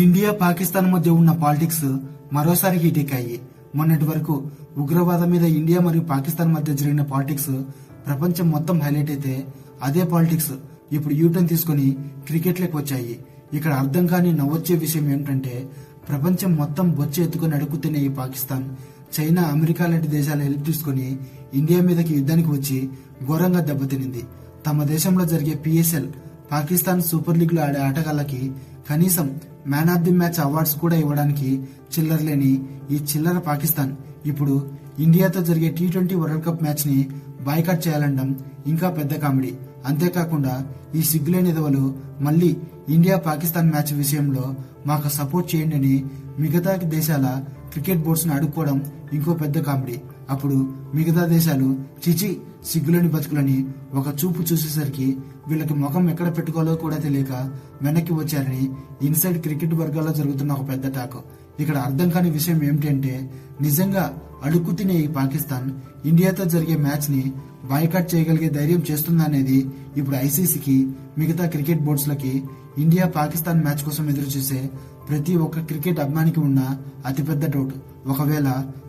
India Pakistan మధ్య ఉన్న politics మరోసారి హీట్ ఎక్కాయి. మొన్నటి వరకు ఉగ్రవాదం మీద ఇండియా మరియు పాకిస్తాన్ మధ్య జరిగిన పాలిటిక్స్ ప్రపంచం మొత్తం హైలైట్ అయితే, అదే పాలిటిక్స్ ఇప్పుడు యూటర్న్ తీసుకుని క్రికెట్ లెక్క వచ్చాయి. ఇక్కడ అర్థం కాని నవ్వొచ్చే విషయం ఏమిటంటే, ప్రపంచం మొత్తం బొచ్చ ఎత్తుకుని అడుగుతున్న ఈ పాకిస్తాన్, చైనా, అమెరికా లాంటి దేశాల హెల్ప్ తీసుకుని ఇండియా మీదకి యుద్ధానికి వచ్చి ఘోరంగా దెబ్బతినింది. తమ దేశంలో జరిగే PSL పాకిస్తాన్ సూపర్ లీగ్ లో ఆడే ఆటగాళ్లకి కనీసం man of the match awards కూడా ఇవ్వడానికి చిల్లరలేని ఈ చిల్లర పాకిస్తాన్ ఇప్పుడు ఇండియాతో జరిగే T20 వరల్డ్ కప్ మ్యాచ్ ని బాయ్కాట్ చేయాలనడం ఇంకా పెద్ద కామెడీ. అంతేకాకుండా ఈ సిగ్గులేని ఎదవలు మళ్లీ ఇండియా పాకిస్తాన్ మ్యాచ్ విషయంలో మాకు సపోర్ట్ చేయండి అని మిగతా దేశాల క్రికెట్ బోర్డ్స్ ను అడుక్కోవడం ఇంకో పెద్ద కామెడీ. అప్పుడు మిగతా దేశాలు చిచి సిగ్గులేని బతుకులని ఒక చూపు చూసేసరికి వీళ్ళకి ముఖం ఎక్కడ పెట్టుకోవాలో కూడా తెలియక వెనక్కి వచ్చారని ఇన్సైడ్ క్రికెట్ వర్గాల్లో జరుగుతున్న ఒక పెద్ద టాక్. ఇక్కడ అర్థం కాని విషయం ఏమిటంటే, నిజంగా అడుక్కు తినే ఈ పాకిస్తాన్ ఇండియాతో జరిగే మ్యాచ్ ని బాయ్కాట్ చేయగలిగే ధైర్యం చేస్తుందనేది ఇప్పుడు ఐసీసీకి, మిగతా క్రికెట్ బోర్డ్స్ లకి ఇండియా పాకిస్తాన్ మ్యాచ్ కోసం ఎదురు చూసే ప్రతి ఒక్క క్రికెట్ అభిమానికి ఉన్న అతిపెద్ద డౌట్. ఒకవేళ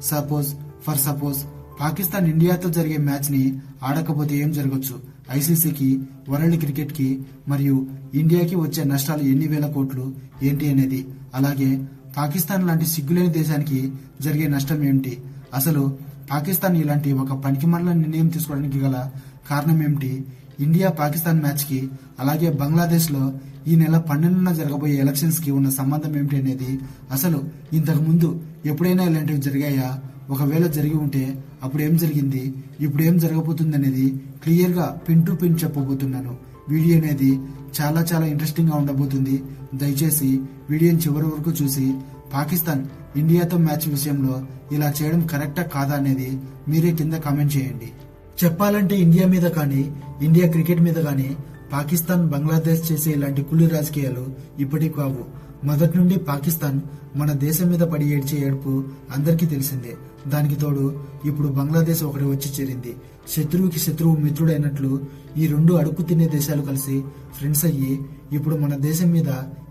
సపోజ్ పాకిస్తాన్ ఇండియాతో జరిగే మ్యాచ్ ని ఆడకపోతే ఏం జరగచ్చు? ఐసీసీకి, వరల్డ్ క్రికెట్ కి మరియు ఇండియాకి వచ్చే నష్టాలు ఎన్ని వేల కోట్లు ఏంటి అనేది, అలాగే పాకిస్తాన్ లాంటి సిగ్గులేని దేశానికి జరిగే నష్టం ఏమిటి? అసలు పాకిస్తాన్ ఇలాంటి ఒక పనికిమాలిన నిర్ణయం తీసుకోవడానికి గల కారణం ఏమిటి? ఇండియా పాకిస్తాన్ మ్యాచ్ కి, అలాగే బంగ్లాదేశ్ లో ఈ నెల 12న జరగబోయే ఎలక్షన్స్ కి ఉన్న సంబంధం ఏమిటి అనేది, అసలు ఇంతకు ముందు ఎప్పుడైనా ఇలాంటివి జరిగాయా? ఒకవేళ జరిగి ఉంటే అప్పుడు ఏం జరిగింది, ఇప్పుడు ఏం జరగబోతుంది అనేది క్లియర్ గా పిన్ టు పిన్ చెప్పబోతున్నాను. వీడియో అనేది చాలా చాలా ఇంట్రెస్టింగ్ గా ఉండబోతుంది. దయచేసి వీడియోని చివరి వరకు చూసి పాకిస్తాన్ ఇండియాతో మ్యాచ్ విషయంలో ఇలా చేయడం కరెక్టా కాదా అనేది మీరే కింద కామెంట్ చేయండి. చెప్పాలంటే ఇండియా మీద కానీ, ఇండియా క్రికెట్ మీద కానీ పాకిస్తాన్, బంగ్లాదేశ్ చేసే ఇలాంటి కుళ్ళి రాజకీయాలు ఇప్పటికి కావు. మొదటి నుండి పాకిస్తాన్ మన దేశం మీద పడి ఏడ్చే ఏడుపు అందరికీ తెలిసిందే. దానికి తోడు ఇప్పుడు బంగ్లాదేశ్ ఒకటి వచ్చి చేరింది. శత్రువుకి శత్రువు మిత్రుడైనట్లు ఈ రెండు అడుక్కు తినే దేశాలు కలిసి ఫ్రెండ్స్ అయ్యి ఇప్పుడు మన దేశం మీద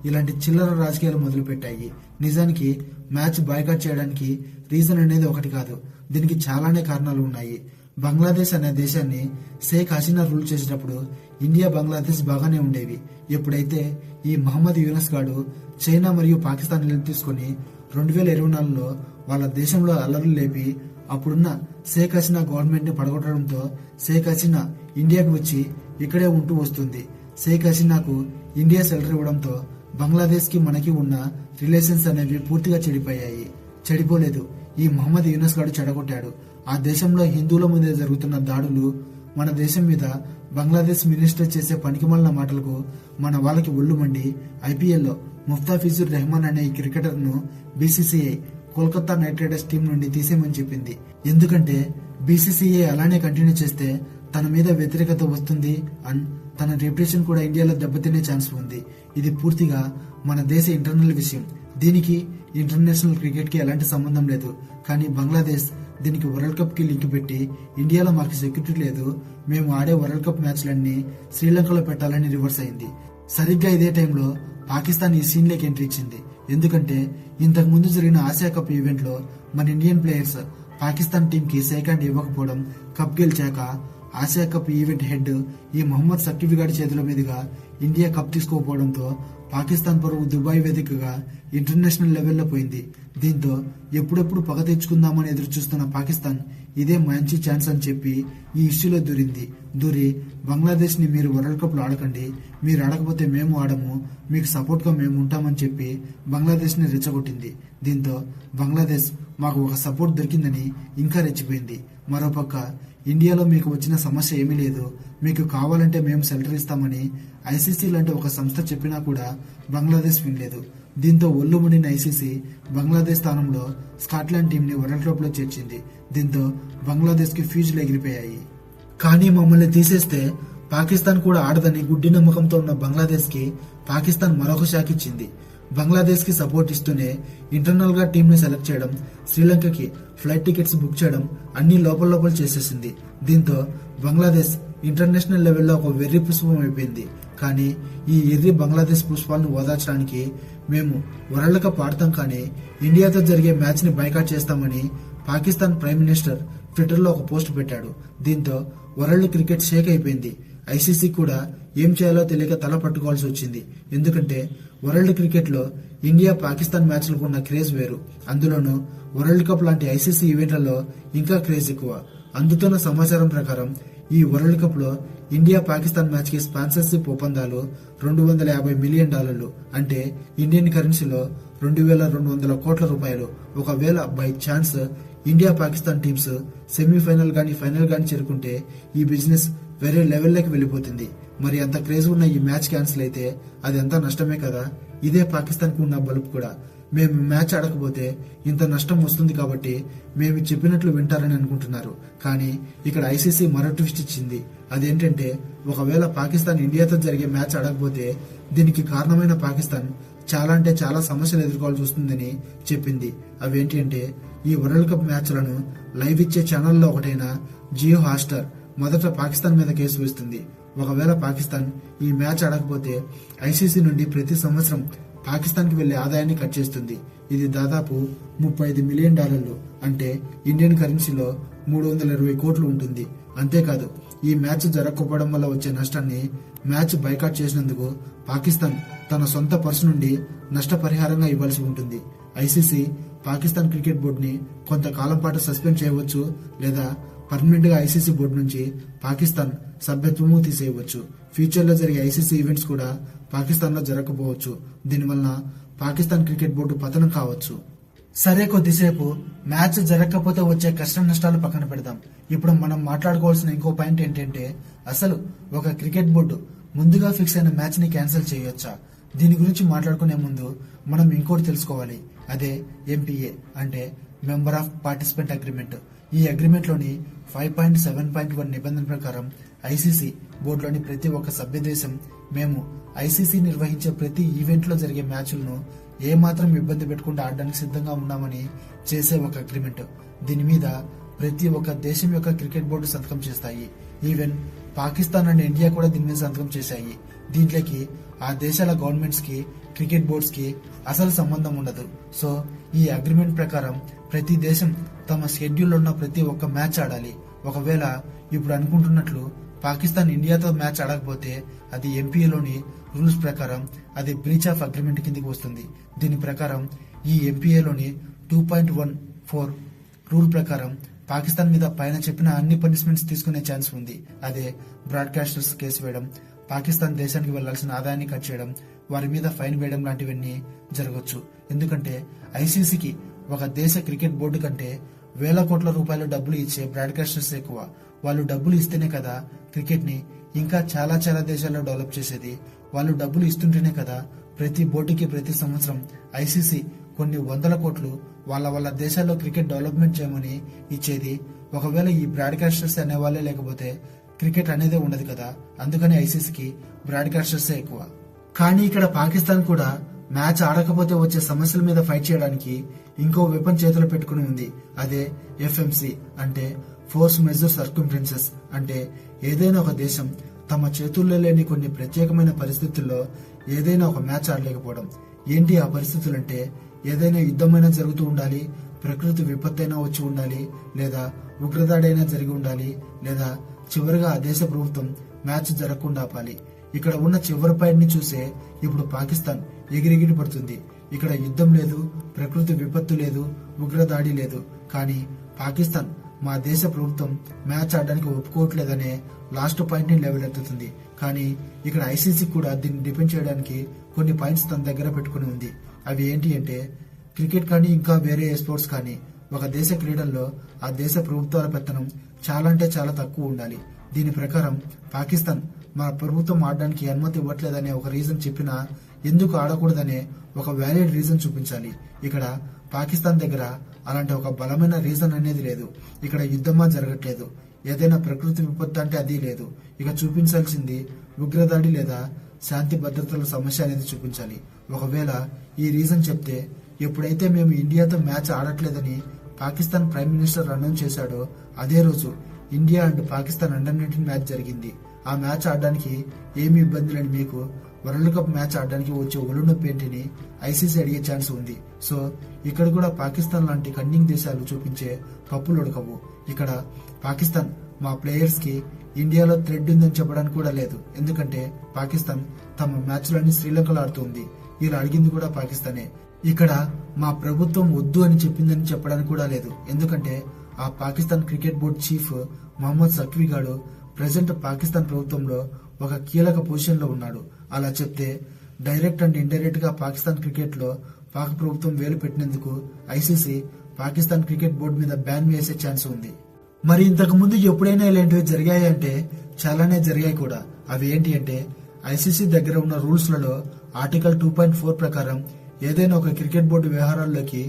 ఇలాంటి చిల్లర రాజకీయాలు మొదలు పెట్టాయి. నిజానికి మ్యాచ్ బాయ్కాట్ చేయడానికి రీజన్ అనేది ఒకటి కాదు, దీనికి చాలానే కారణాలు ఉన్నాయి. బంగ్లాదేశ్ అనే దేశాన్ని షేక్ హసీనా రూల్ చేసేటప్పుడు ఇండియా, బంగ్లాదేశ్ బాగానే ఉండేవి. ఎప్పుడైతే ఈ మహమ్మద్ యూనస్ గాడు చైనా మరియు పాకిస్తాన్ తీసుకుని 2024లో వాళ్ళ దేశంలో అల్లర్లు లేపి అప్పుడున్న షేక్ హసీనా గవర్నమెంట్ ని పడగొట్టడంతో షేక్ హసీనా ఇండియాకు వచ్చి ఇక్కడే ఉంటూ వస్తుంది. షేక్ హసీనాకు ఇండియా సెలరీ ఇవ్వడంతో బంగ్లాదేశ్ కి మనకి ఉన్న రిలేషన్స్ అనేవి పూర్తిగా చెడిపోయాయి. చెడిపోలేదు, ఈ మహమ్మద్ యూనస్ గాడు చెడగొట్టాడు. ఆ దేశంలో హిందువుల మీద జరుగుతున్న దాడులు, మన దేశం మీద బంగ్లాదేశ్ మినిస్టర్ చేసే పనికిమాలిన మాటలకు మన వాళ్ళకి ఒళ్ళు మండి IPL లో ముస్తాఫిజుర్ రెహమాన్ అనే ఈ క్రికెటర్ ను BCCI Kolkata night riders team నుండి తీసేయమని చెప్పింది. ఎందుకంటే BCCI అలానే కంటిన్యూ చేస్తే తన మీద వ్యతిరేకత వస్తుంది అండ్ తన రెప్యుటేషన్ కూడా ఇండియాలో దెబ్బతినే ఛాన్స్ ఉంది. ఇది పూర్తిగా మన దేశ ఇంటర్నల్ విషయం. దీనికి ఇంటర్నేషనల్ క్రికెట్ కి ఎలాంటి సంబంధం లేదు. కానీ బంగ్లాదేశ్ దీనికి వరల్డ్ కప్ కి లింక్ పెట్టి ఇండియాలో మాకు సెక్యూరిటీ లేదు, మేము ఆడే వరల్డ్ కప్ మ్యాచ్లన్నీ శ్రీలంకలో పెట్టాలని రివర్స్ అయింది. సరిగ్గా ఇదే టైంలో పాకిస్తాన్ ఈ సీన్ లోకి ఎంట్రీ ఇచ్చింది. ఎందుకంటే ఇంతకు ముందు జరిగిన ఆసియా కప్ ఈవెంట్ లో మన ఇండియన్ ప్లేయర్స్ పాకిస్తాన్ టీం కి సెకండ్ ఇవ్వకపోవడం, కప్ గెలిచాక ఆసియా కప్ ఈవెంట్ హెడ్ ఈ మహమ్మద్ సకిఫ్ గారి చేతుల మీదుగా ఇండియా కప్ తీసుకోకపోవడంతో పాకిస్తాన్ పరువు దుబాయ్ వేదికగా ఇంటర్నేషనల్ లెవెల్లో పోయింది. దీంతో ఎప్పుడెప్పుడు పగ తెచ్చుకుందామని ఎదురు చూస్తున్న పాకిస్తాన్ ఇదే మంచి ఛాన్స్ అని చెప్పి ఈ ఇష్యూలో దూరి బంగ్లాదేశ్ ని మీరు వరల్డ్ కప్ లో ఆడకండి, మీరు ఆడకపోతే మేము ఆడము, మీకు సపోర్ట్ గా మేము ఉంటామని చెప్పి బంగ్లాదేశ్ ని రెచ్చగొట్టింది. దీంతో బంగ్లాదేశ్ మాకు ఒక సపోర్ట్ దొరికిందని ఇంకా రెచ్చిపోయింది. మరోపక్క ఇండియాలో మీకు వచ్చిన సమస్య ఏమీ లేదు, మీకు కావాలంటే మేము సెలరీ ఇస్తామని ఐసీసీ లాంటి ఒక సంస్థ చెప్పినా కూడా బంగ్లాదేశ్ వినలేదు. దీంతో ఒళ్ళు ముడిన ఐసీసీ బంగ్లాదేశ్ స్థానంలో స్కాట్లాండ్ టీం ని వరల్డ్ కప్ లో చేర్చింది. దీంతో బంగ్లాదేశ్ కి ఫ్యూజులు ఎగిరిపోయాయి. కానీ మమ్మల్ని తీసేస్తే పాకిస్తాన్ కూడా ఆడదని గుడ్డి నమ్మకంతో ఉన్న బంగ్లాదేశ్ కి పాకిస్తాన్ మరొక షాక్ ఇచ్చింది. బంగ్లాదేశ్ కి సపోర్ట్ ఇస్తూనే ఇంటర్నల్ గా టీం ని సెలెక్ట్ చేయడం, శ్రీలంకకి ఫ్లైట్ టికెట్స్ బుక్ చేయడం అన్ని లోపల చేసేసింది. దీంతో బంగ్లాదేశ్ ఇంటర్నేషనల్ లెవెల్లో ఒక వెర్రి పుష్పం అయిపోయింది. కానీ ఈ ఎర్రి బంగ్లాదేశ్ పుష్పాలను ఓదార్చడానికి మేము వరల్డ్ కప్ ఆడతాం కానీ ఇండియాతో జరిగే మ్యాచ్ ని బైకాట్ చేస్తామని పాకిస్తాన్ ప్రైమ్ మినిస్టర్ ట్విట్టర్ లో ఒక పోస్ట్ పెట్టాడు. దీంతో వరల్డ్ క్రికెట్ షేక్ అయిపోయింది. ఐసీసీ కూడా ఏం చేయాలో తెలియక తల పట్టుకోవాల్సి వచ్చింది. ఎందుకంటే వరల్డ్ క్రికెట్ లో ఇండియా పాకిస్తాన్ మ్యాచ్లకు ఉన్న క్రేజ్ వేరు. అందులోనూ వరల్డ్ కప్ లాంటి ఐసీసీ ఈవెంట్లలో ఇంకా క్రేజ్ ఎక్కువ. అందుతున్న సమాచారం ప్రకారం ఈ వరల్డ్ కప్ లో ఇండియా పాకిస్తాన్ మ్యాచ్ కి స్పాన్సర్షిప్ ఒప్పందాలు $250 మిలియన్, అంటే ఇండియన్ కరెన్సీలో 2200 కోట్ల రూపాయలు. ఒకవేళ by chance India Pakistan teams semi-final గాని ఫైనల్ గాని చేరుకుంటే ఈ బిజినెస్ వేరే లెవెల్లోకి వెళ్లిపోతుంది. మరి అంత క్రేజ్ ఉన్న ఈ మ్యాచ్ క్యాన్సిల్ అయితే అది అంతా నష్టమే కదా. ఇదే పాకిస్తాన్ కు ఉన్న బలుపు కూడా. మేము మ్యాచ్ ఆడకపోతే ఇంత నష్టం వస్తుంది కాబట్టి మేము చెప్పినట్లు వింటారని అనుకుంటున్నారు. కానీ ఇక్కడ ఐసీసీ మరో ట్విస్ట్ ఇచ్చింది. అదేంటంటే ఒకవేళ పాకిస్తాన్ ఇండియాతో జరిగే మ్యాచ్ ఆడకపోతే దీనికి కారణమైన పాకిస్తాన్ చాలా అంటే చాలా సమస్యలు ఎదుర్కోవాల్సి వస్తుందని చెప్పింది. అవేంటి అంటే ఈ వరల్డ్ కప్ మ్యాచ్లను లైవ్ ఇచ్చే ఛానల్లో ఒకటైన జియో హాట్స్టార్ మొదట పాకిస్తాన్ మీద కేసు వేస్తుంది. ఒకవేళ పాకిస్తాన్ ఈ మ్యాచ్ ఆడకపోతే ఐసీసీ నుండి ప్రతి సంవత్సరం పాకిస్తాన్ కి వెళ్లే ఆదాయాన్ని కట్ చేస్తుంది. ఇది దాదాపు $35 మిలియన్, అంటే ఇండియన్ కరెన్సీలో 320 కోట్లు ఉంటుంది. అంతేకాదు ఈ మ్యాచ్ జరగకపోవడం వల్ల వచ్చే నష్టాన్ని మ్యాచ్ బైకాట్ చేసినందుకు పాకిస్తాన్ తన సొంత పర్సు నుండి నష్టపరిహారంగా ఇవ్వాల్సి ఉంటుంది. ఐసీసీ పాకిస్తాన్ క్రికెట్ బోర్డుని కొంతకాలం పాటు సస్పెండ్ చేయవచ్చు లేదా పర్మనెంట్ గా ఐసీసీ బోర్డు నుంచి పాకిస్తాన్ సభ్యత్వము తీసేయవచ్చు. ఫ్యూచర్ లో జరిగే ఐసీసీ ఈవెంట్స్ కూడా పాకిస్తాన్ లో జరగకపోవచ్చు. దీనివల్ల పాకిస్తాన్ క్రికెట్ బోర్డు పతనం కావచ్చు. సరే, కొద్దిసేపు మ్యాచ్ జరగకపోతే వచ్చే కష్ట నష్టాలు పక్కన పెడదాం. ఇప్పుడు మనం మాట్లాడుకోవాల్సిన ఇంకో పాయింట్ ఏంటంటే అసలు ఒక క్రికెట్ బోర్డు ముందుగా ఫిక్స్ అయిన మ్యాచ్ ని క్యాన్సిల్ చేయొచ్చా? దీని గురించి మాట్లాడుకునే ముందు మనం ఇంకోటి తెలుసుకోవాలి. అదే ఎంపీఏ, అంటే మెంబర్ ఆఫ్ పార్టిసిపెంట్ అగ్రిమెంట్. ఈ అగ్రిమెంట్ లోని 5.7.1 నిబంధన ప్రకారం ఐసీసీ బోర్డులోని ప్రతి ఒక్క సభ్య దేశం మేము ఐసీసీ నిర్వహించే ప్రతి ఈవెంట్ లో జరిగే మ్యాచ్లను ఏమాత్రం ఇబ్బంది పెట్టకుండా ఆడడానికి సిద్ధంగా ఉన్నామని చేసే ఒక అగ్రిమెంట్. దీని మీద ప్రతి ఒక్క దేశం యొక్క క్రికెట్ బోర్డు సంతకం చేస్తాయి. ఈవెన్ పాకిస్తాన్ అండ్ ఇండియా కూడా దీని మీద సంతకం చేశాయి. దీంట్లోకి ఆ దేశాల గవర్నమెంట్స్ కి క్రికెట్ బోర్డ్స్ కి అసలు సంబంధం ఉండదు. సో ఈ అగ్రిమెంట్ ప్రకారం ప్రతి దేశం తమ షెడ్యూల్ ఉన్న ప్రతి ఒక్క మ్యాచ్ ఆడాలి. ఒకవేళ ఇప్పుడు అనుకుంటున్నట్లు పాకిస్తాన్ ఇండియాతో మ్యాచ్ ఆడకపోతే అది ఎంపీఏలోని రూల్స్ ప్రకారం అది బ్రీచ్ ఆఫ్ అగ్రిమెంట్ కిందికి వస్తుంది. దీని ప్రకారం ఈ ఎంపీఏలోని 2.14 రూల్ ప్రకారం పాకిస్తాన్ మీద పైన చెప్పిన అన్ని పనిష్మెంట్స్ తీసుకునే ఛాన్స్ ఉంది. అదే బ్రాడ్కాస్టర్స్ కేసు వేయడం, పాకిస్తాన్ దేశానికి వెళ్లాల్సిన ఆదాయాన్ని కట్ చేయడం, వారి మీద ఫైన్ వేయడం లాంటివన్నీ జరగవచ్చు. ఎందుకంటే ఐసీసీకి ఒక దేశ క్రికెట్ బోర్డు కంటే వేల కోట్ల రూపాయల డబ్బులు ఇచ్చే బ్రాడ్కాస్టర్స్ ఎక్కువ. వాళ్ళు డబ్బులు ఇస్తేనే కదా క్రికెట్ ని ఇంకా చాలా చాలా దేశాల్లో డెవలప్ చేసేది. వాళ్ళు డబ్బులు ఇస్తుంటేనే కదా ప్రతి బోర్డుకి ప్రతి సంవత్సరం ఐసీసీ కొన్ని వందల కోట్లు వాళ్ళ దేశాల్లో క్రికెట్ డెవలప్మెంట్ చేయమని ఇచ్చేది. ఒకవేళ ఈ బ్రాడ్కాస్టర్స్ అనే వాళ్ళే లేకపోతే క్రికెట్ అనేదే ఉండదు కదా. అందుకని ఐసీసీకి బ్రాడ్కాస్టర్సే ఎక్కువ. కానీ ఇక్కడ పాకిస్తాన్ కూడా మ్యాచ్ ఆడకపోతే వచ్చే సమస్యల మీద ఫైట్ చేయడానికి ఇంకో వెపన్ చేతిలో పెట్టుకుని ఉంది. అదే ఎఫ్ఎంసి, అంటే ఫోర్స్ మెజర్ సర్కంఫరెన్సెస్. అంటే ఏదైనా ఒక దేశం తమ చేతుల్లో లేని కొన్ని ప్రత్యేకమైన పరిస్థితుల్లో ఏదైనా ఒక మ్యాచ్ ఆడలేకపోవడం. ఏంటి ఆ పరిస్థితులంటే ఏదైనా యుద్ధమైనా జరుగుతూ ఉండాలి, ప్రకృతి విపత్తైనా వచ్చి ఉండాలి, లేదా ఉగ్రదాడైనా జరిగి ఉండాలి, లేదా చివరిగా ఆ దేశ ప్రభుత్వం మ్యాచ్ జరగకుండా ఆపాలి. ఇక్కడ ఉన్న చివరి పాయింట్ ని చూసే ఇప్పుడు పాకిస్తాన్ ఎగిరెగిరి పడుతుంది. ఇక్కడ యుద్ధం లేదు, ప్రకృతి విపత్తు లేదు, ఉగ్రదాడి లేదు. కానీ పాకిస్తాన్ మా దేశ ప్రభుత్వం మ్యాచ్ ఆడడానికి ఒప్పుకోవట్లేదనే లాస్ట్ పాయింట్ ని లేవనెత్తుతుంది. కానీ ఇక్కడ ఐసీసీ కూడా దీన్ని డిపెండ్ చేయడానికి కొన్ని పాయింట్స్ తన దగ్గర పెట్టుకుని ఉంది. అవి ఏంటి అంటే క్రికెట్ కానీ ఇంకా వేరే స్పోర్ట్స్ కానీ ఒక దేశ క్రీడల్లో ఆ దేశ ప్రభుత్వాల పెత్తనం చాలా అంటే చాలా తక్కువ ఉండాలి. దీని ప్రకారం పాకిస్తాన్ మన ప్రభుత్వం ఆడడానికి అనుమతి ఇవ్వట్లేదనే ఒక రీజన్ చెప్పినా ఎందుకు ఆడకూడదనే ఒక వ్యాలిడ్ రీజన్ చూపించాలి. ఇక్కడ పాకిస్తాన్ దగ్గర అలాంటి ఒక బలమైన రీజన్ అనేది లేదు. ఇక్కడ యుద్ధమా జరగట్లేదు, ఏదైనా ప్రకృతి విపత్తు అంటే అది లేదు. ఇక చూపించాల్సింది ఉగ్రదాడి లేదా శాంతి భద్రతల సమస్య అనేది చూపించాలి. ఒకవేళ ఈ రీజన్ చెప్తే ఎప్పుడైతే మేము ఇండియాతో మ్యాచ్ ఆడట్లేదని పాకిస్తాన్ ప్రైమ్ మినిస్టర్ అనౌన్స్ చేశాడో అదే రోజు India and Pakistan under 19 match జరిగింది. ఆ మ్యాచ్ ఆడడానికి ఏమి ఇబ్బంది లేని మీకు వరల్డ్ కప్ మ్యాచ్ ఆడడానికి వచ్చే ఒళ్ళు నొప్పి ఏంటిని ఐసీసీ అడిగే ఛాన్స్ ఉంది. సో ఇక్కడ కూడా పాకిస్తాన్ లాంటి కన్నింగ్ దేశాలు చూపించే పప్పులు ఉడకవు. ఇక్కడ పాకిస్తాన్ మా ప్లేయర్స్ కి ఇండియాలో థ్రెడ్ ఉందని చెప్పడానికి కూడా లేదు. ఎందుకంటే పాకిస్తాన్ తమ మ్యాచ్లన్నీ శ్రీలంకలో ఆడుతుంది. ఇలా అడిగింది కూడా పాకిస్తానే. ఇక్కడ మా ప్రభుత్వం వద్దు అని చెప్పిందని చెప్పడానికి కూడా లేదు. ఎందుకంటే ఆ Pakistan cricket board chief Mohammad Naqvi గాడు ప్రెసెంట్ పాకిస్తాన్ ప్రభుత్వంలో ఒక కీలక పొజిషన్ లో ఉన్నాడు. అలా చెప్తే డైరెక్ట్ అండ్ ఇండైరెక్ట్ గా పాకిస్తాన్ క్రికెట్ లో పాక్ ప్రభుత్వం వేలు పెట్టినందుకు ఐసీసీ పాకిస్తాన్ క్రికెట్ బోర్డు మీద బ్యాన్ వేసే ఛాన్స్ ఉంది. మరి ఇంతకు ముందు ఎప్పుడైనా ఇలాంటివి జరిగాయి అంటే చాలానే జరిగాయి కూడా. అవి ఏంటి అంటే ఐసీసీ దగ్గర ఉన్న రూల్స్ లలో ఆర్టికల్ 2.4 ప్రకారం ఏదైనా ఒక క్రికెట్ బోర్డు వ్యవహారాల్లోకి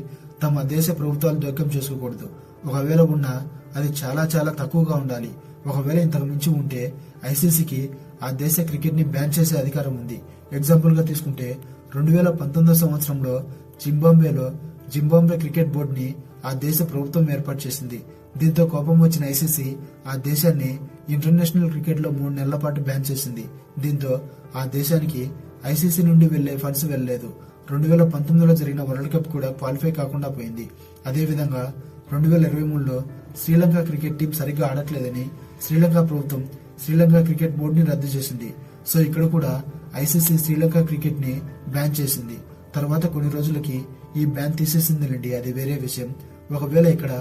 తమ దేశ ప్రభుత్వాలు జోక్యం చేసుకోకూడదు. ఒకవేళ ఉన్నా అది చాలా చాలా తక్కువగా ఉండాలి. ఒకవేళ ఇంతకు మించి ఉంటే ఐసీసీకి ఆ దేశ క్రికెట్ ని బ్యాన్ చేసే అధికారం ఉంది. ఎగ్జాంపుల్ గా తీసుకుంటే 2019 సంవత్సరంలో జింబాబ్వే క్రికెట్ బోర్డు ని ఆ దేశ ప్రభుత్వం ఏర్పాటు చేసింది. దీంతో కోపం వచ్చిన ఐసీసీ ఆ దేశాన్ని ఇంటర్నేషనల్ క్రికెట్ లో 3 నెలల పాటు బ్యాన్ చేసింది. దీంతో ఆ దేశానికి ఐసీసీ నుండి వెళ్లే ఫండ్స్ వెళ్లలేదు. 2019లో జరిగిన వరల్డ్ కప్ కూడా క్వాలిఫై కాకుండా పోయింది. అదేవిధంగా 2023లో శ్రీలంక క్రికెట్ టీం సరిగ్గా ఆడట్లేదని శ్రీలంక ప్రభుత్వం శ్రీలంక క్రికెట్ బోర్డుని రద్దు చేసింది. సో ఇక్కడ కూడా ఐసీసీ శ్రీలంక క్రికెట్ ని బ్యాన్ చేసింది. తర్వాత కొన్ని రోజులకి ఈ బ్యాన్ తీసేసిందిలేండి, అది వేరే విషయం. ఒకవేళ ఇక్కడ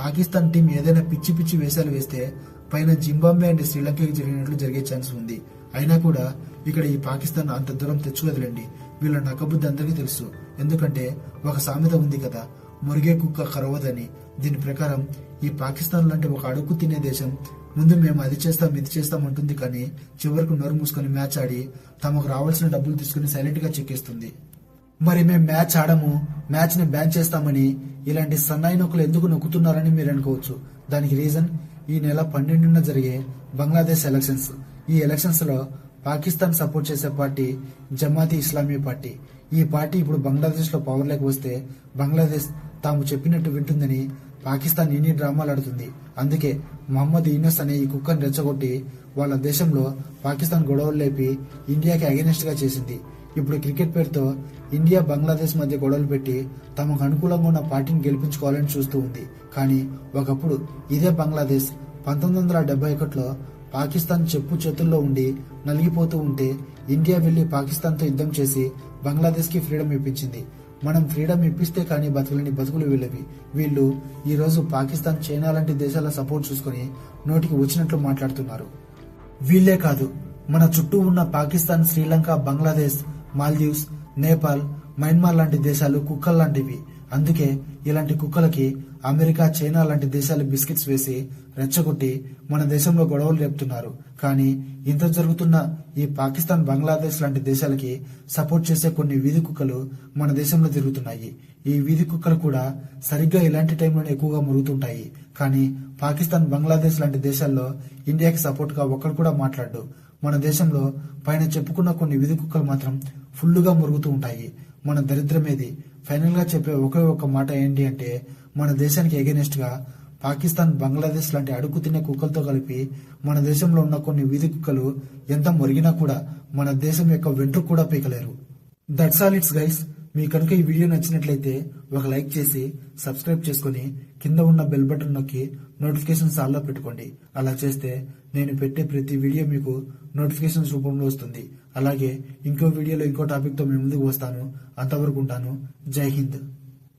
పాకిస్తాన్ టీం ఏదైనా పిచ్చి పిచ్చి వేషాలు వేస్తే పైన జింబాబ్వే అండ్ శ్రీలంకకి జరిగినట్లు జరిగే ఛాన్స్ ఉంది. అయినా కూడా ఇక్కడ ఈ పాకిస్తాన్ అంత దూరం తెచ్చుకోదులేండి. వీళ్ళ నక్కబుద్ధి అందరికీ తెలుసు. ఎందుకంటే ఒక సామెత ఉంది కదా, మురిగే కుక్క కరవదని. దీని ప్రకారం ఈ పాకిస్తాన్ లాంటి ఒక అడుగు తినే దేశం ముందు మేము అది చేస్తాం ఇది చేస్తాం అంటుంది, కానీ చివరకు నోరు మూసుకొని మ్యాచ్ ఆడి తమకు రావాల్సిన డబ్బులు తీసుకుని సైలెంట్ గా చెక్కేస్తుంది. మరి మేము మ్యాచ్ ఆడము, మ్యాచ్ ని బ్యాన్ చేస్తామని ఇలాంటి సన్నాయి నొక్కులు ఎందుకు నొక్కుతున్నారని మీరు అనుకోవచ్చు. దానికి రీజన్ ఈ నెల 12న జరిగే బంగ్లాదేశ్ ఎలక్షన్స్. ఈ ఎలక్షన్స్ లో పాకిస్తాన్ సపోర్ట్ చేసే పార్టీ జమాతీ ఇస్లామీ పార్టీ. ఈ పార్టీ ఇప్పుడు బంగ్లాదేశ్ లో పవర్ లేక వస్తే బంగ్లాదేశ్ తాము చెప్పినట్టు వింటుందని పాకిస్తాన్ ఎన్ని డ్రామాలు ఆడుతుంది. అందుకే మహమ్మద్ యూనస్ అనే ఈ కుక్కను రెచ్చగొట్టి వాళ్ళ దేశంలో పాకిస్తాన్ గొడవలు లేపి ఇండియాకి అగెనిస్ట్ గా చేసింది. ఇప్పుడు క్రికెట్ పేరుతో ఇండియా బంగ్లాదేశ్ మధ్య గొడవలు పెట్టి తమకు అనుకూలంగా ఉన్న పార్టీని గెలిపించుకోవాలని చూస్తూ ఉంది. కానీ ఒకప్పుడు ఇదే బంగ్లాదేశ్ 1971లో పాకిస్తాన్ చెప్పు చేతుల్లో ఉండి నలిగిపోతూ ఉంటే ఇండియా వెళ్లి పాకిస్తాన్ తో యుద్ధం చేసి బంగ్లాదేశ్ కి ఫ్రీడమ్ ఇప్పించింది. మనం ఫ్రీడమ్ ఇప్పిస్తే కానీ బతుకులని బతుకులు వీళ్ళవి. వీళ్ళు ఈ రోజు పాకిస్తాన్, చైనా లాంటి దేశాల సపోర్ట్ చూసుకుని నోటికి వచ్చినట్లు మాట్లాడుతున్నారు. వీళ్లే కాదు, మన చుట్టూ ఉన్న పాకిస్తాన్, శ్రీలంక, బంగ్లాదేశ్, మాల్దీవ్స్, నేపాల్, మయన్మార్ లాంటి దేశాలు కుక్కల్లాంటివి. అందుకే ఇలాంటి కుక్కలకి అమెరికా, చైనా లాంటి దేశాలు బిస్కెట్స్ వేసి రెచ్చగొట్టి మన దేశంలో గొడవలు రేపుతున్నారు. కానీ ఇంత జరుగుతున్న ఈ పాకిస్తాన్, బంగ్లాదేశ్ లాంటి దేశాలకి సపోర్ట్ చేసే కొన్ని వీధి కుక్కలు మన దేశంలో తిరుగుతున్నాయి. ఈ వీధి కుక్కలు కూడా సరిగ్గా ఇలాంటి టైంలోనే ఎక్కువగా మురుగుతుంటాయి. కానీ పాకిస్తాన్, బంగ్లాదేశ్ లాంటి దేశాల్లో ఇండియాకి సపోర్ట్ గా ఒక్కడు కూడా మాట్లాడు. మన దేశంలో పైన చెప్పుకున్న కొన్ని వీధి కుక్కలు మాత్రం ఫుల్లుగా మురుగుతూ ఉంటాయి. మన దరిద్రమేది. ఫైనల్ గా చెప్పే ఒకే ఒక మాట ఏంటి అంటే మన దేశానికి ఎగెనిస్ట్ గా పాకిస్తాన్, బంగ్లాదేశ్ లాంటి అడుగు తినే కుక్కలతో కలిపి మన దేశంలో ఉన్న కొన్ని వీధి కుక్కలు ఎంత మురిగినా కూడా మన దేశం యొక్క వెంట్రుకు కూడా పీకలేరు. That's all it's guys. మీ కనుక ఈ వీడియో నచ్చినట్లయితే ఒక లైక్ చేసి సబ్స్క్రైబ్ చేసుకుని కింద ఉన్న బెల్ బటన్ నొక్కి నోటిఫికేషన్స్ ఆల్లో పెట్టుకోండి. అలా చేస్తే నేను పెట్టే ప్రతి వీడియో మీకు నోటిఫికేషన్స్ రూపంలో వస్తుంది. అలాగే ఇంకో వీడియోలో ఇంకో టాపిక్ తో మీ ముందుకు వస్తాను. అంతవరకు ఉంటాను. జై హింద్.